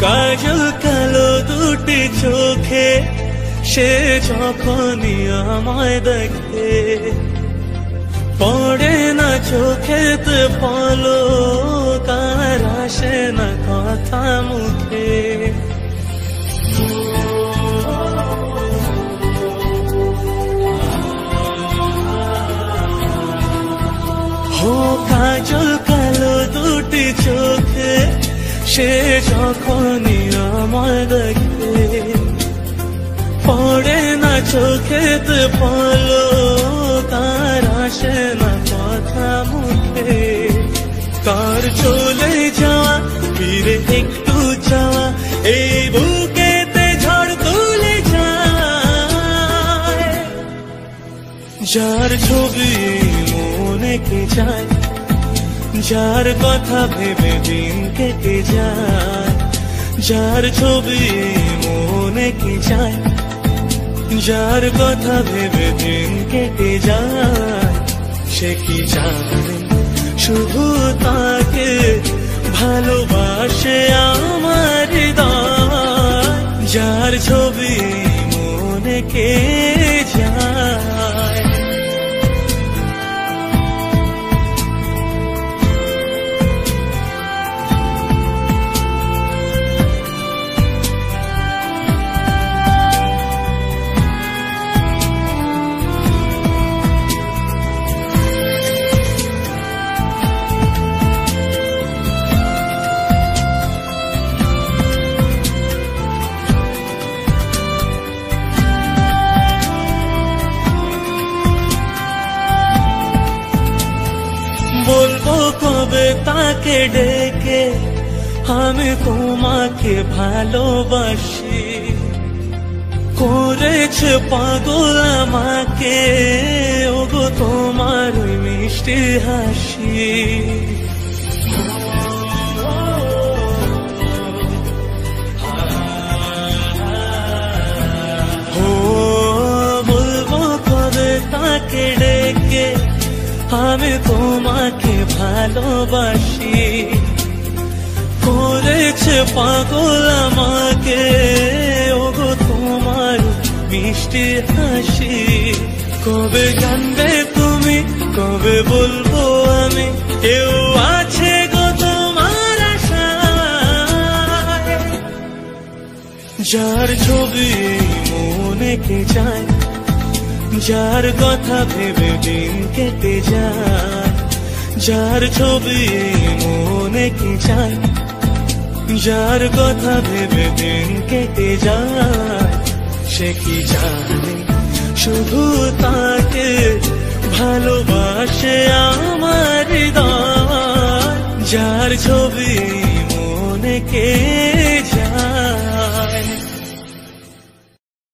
কাজল কালো দুটি চোখে সে যখনই আমায় দেখে, পড়ে না চোখেতে পলক, আর আসে না কথা মুখে। ও কাজল কালো দুটি চোখে সে যখনই আমায় দেখে, পড়ে না চোখেতে পলক, আর আসে না কথা মুখে। তার চলে যাওয়া ফিরে একটু যাওয়া এই বুকেতে ঝড় তুলে যায়। যার ছবি মনে কে যায়, যার কথা ভেবে দিন কেটে যায়। যার ছবি মনে কে যায়, যার কথা ভেবে দিন কেটে যায়। সে কি জানে শুধু তাকে ভালোবাসে আমার হৃদয়। যার ছবি মনে কে যায়। বলবো কবে তাকে ডেকে আমি তোমাকে ভালোবাসি, করেছে পাগল আমাকে ওগো তোমার ওই মিষ্টি হাসি। ও বলবো কবে তাকে ডেকে আমি তোমাকে ভালোবাসি, করেছে পাগল আমাকে ওগো তোমার মিষ্টি হাসি। কবে জানবে তুমি, কবে বলবো আমি, কেউ আছে গো তোমার আশায়। যার ছবি মনে কে যায়, যার কথা ভেবে দিন কেটে যায়। যার ছবি মনে কে যায়, যার কথা ভেবে দিন কেটে যায়। সে কি জানে শুধু তাকে ভালোবাসে আমার হৃদয়। যার ছবি মনে কে